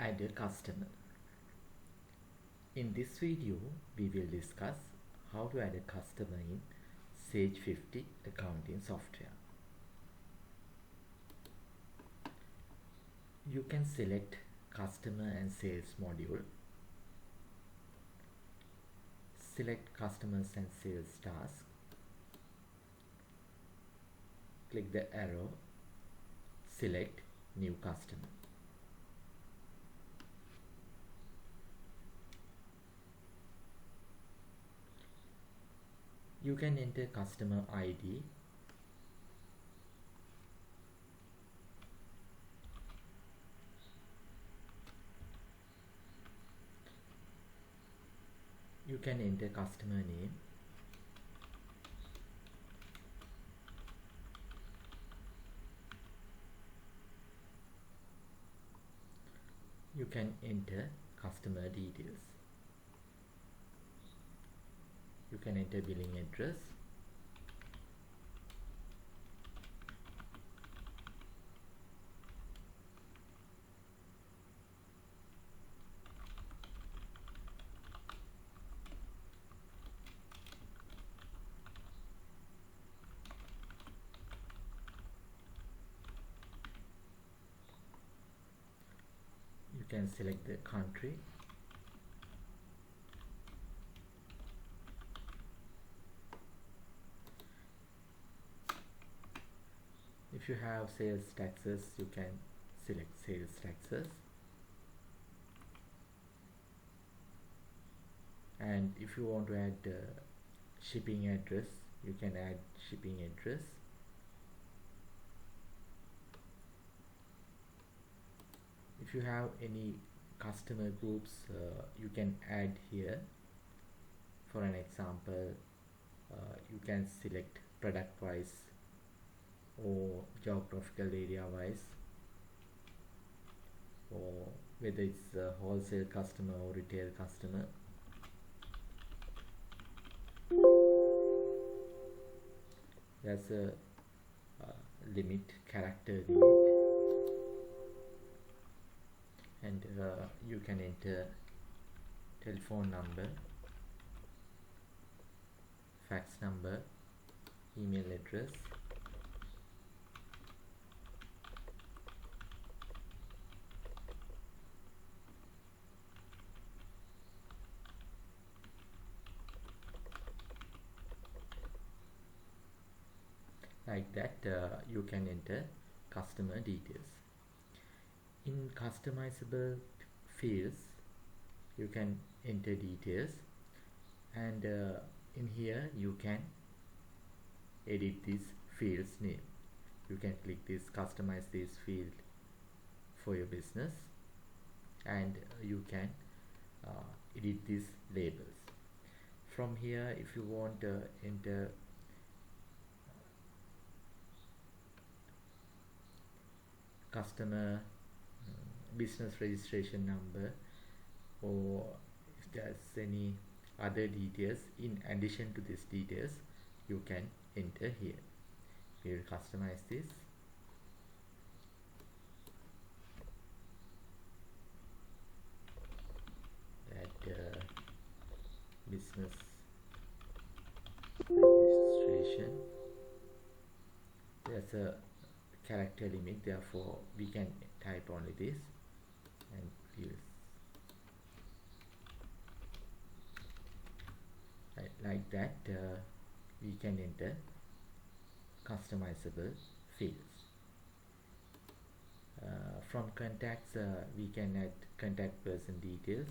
Add a customer. In this video, we will discuss how to add a customer in Sage 50 accounting software. You can select customer and sales module. Select customers and sales task. Click the arrow. Select new customer. You can enter customer ID. You can enter customer name. You can enter customer details. You can enter billing address. You can select the country. If you have sales taxes, you can select sales taxes. And if you want to add shipping address, you can add shipping address. If you have any customer groups, you can add here. For an example, you can select product wise or geographical area wise, or whether it's a wholesale customer or retail customer. There's a limit, character limit, and you can enter telephone number, fax number, email address, like that. You can enter customer details. In customizable fields, you can enter details, and in here you can edit this field's name. You can click this, customize this field for your business, and you can edit these labels. From here, if you want to enter customer business registration number, or if there's any other details in addition to these details, you can enter here. We will customize this. Add business registration. There's a character limit, therefore we can type only this, and we'll like that. We can enter customizable fields. From contacts, we can add contact person details.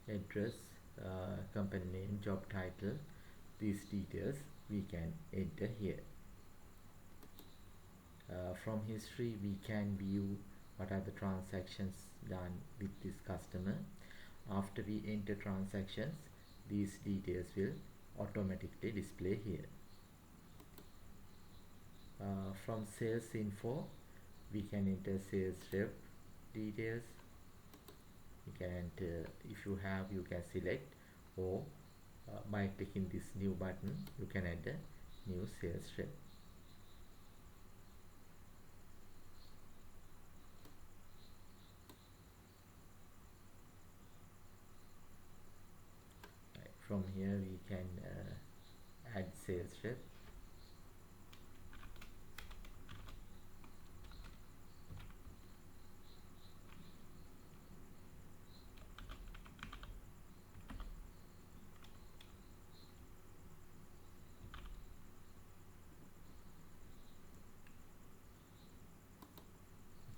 Address, company name, job title, these details we can enter here. From history, we can view what are the transactions done with this customer. After we enter transactions, these details will automatically display here. From sales info, we can enter sales rep details. You can enter, if you have, you can select, or by clicking this new button, you can add a new sales rep. Right, from here we can add sales rep.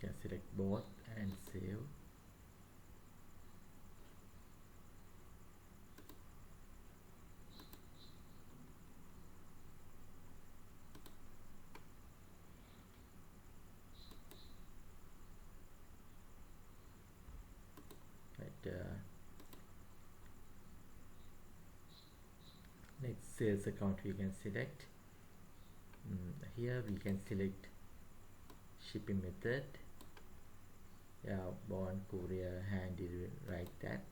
You can select both and save. Right, next sales account we can select. Here we can select shipping method. Yeah, bond, courier, hand delivery, like that.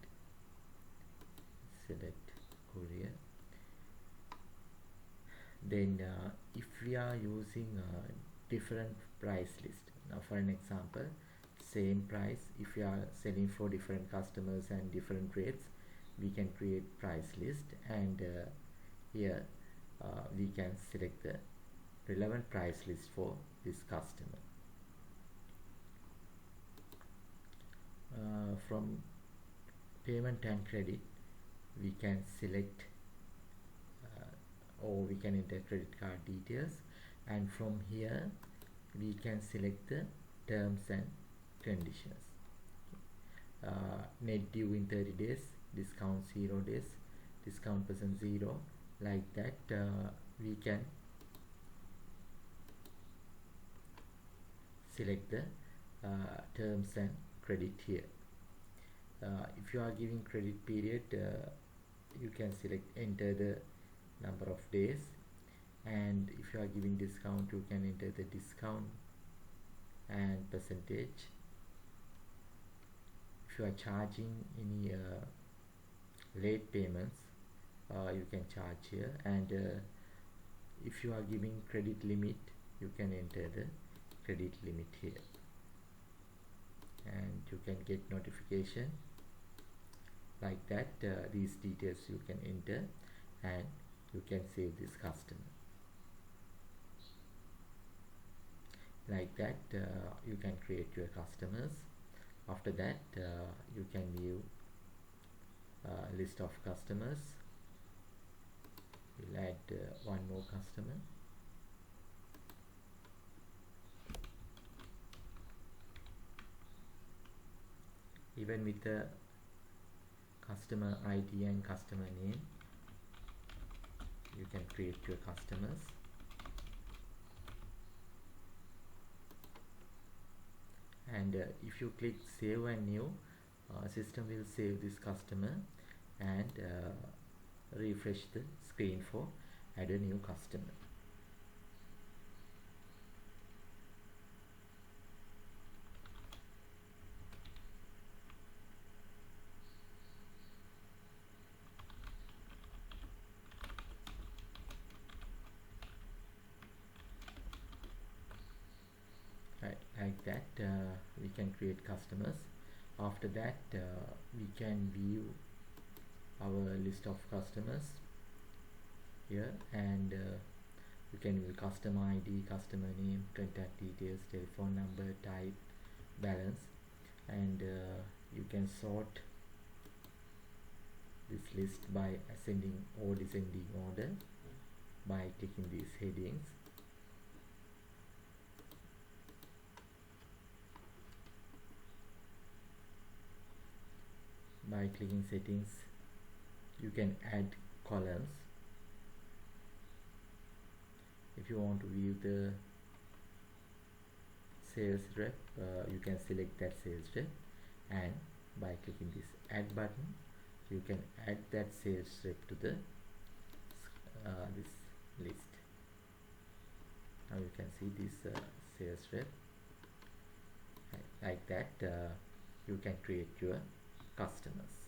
Select courier. Then if we are using a different price list, now for an example, same price, if we are selling for different customers and different rates, we can create price list, and here we can select the relevant price list for this customer. From payment and credit, we can select or we can enter credit card details, and from here we can select the terms and conditions. Net due in 30 days, discount 0 days, discount percent 0, like that. We can select the terms and credit here. If you are giving credit period, you can select enter the number of days, and if you are giving discount, you can enter the discount and percentage. If you are charging any late payments, you can charge here, and if you are giving credit limit, you can enter the credit limit here, and you can get notification like that. These details you can enter, and you can save this customer. Like that, you can create your customers. After that, you can view list of customers. We'll add one more customer. Even with the customer ID and customer name, you can create your customers. And if you click save and new, system will save this customer and refresh the screen for add a new customer. Right, like that, we can create customers. After that, we can view our list of customers here, and you can view customer ID, customer name, contact details, telephone number, type, balance, and you can sort this list by ascending or descending order by clicking these headings. By clicking settings, you can add columns. If you want to view the sales rep, you can select that sales rep, and by clicking this add button, you can add that sales rep to the this list. Now you can see this sales rep. Like that, you can create your customers.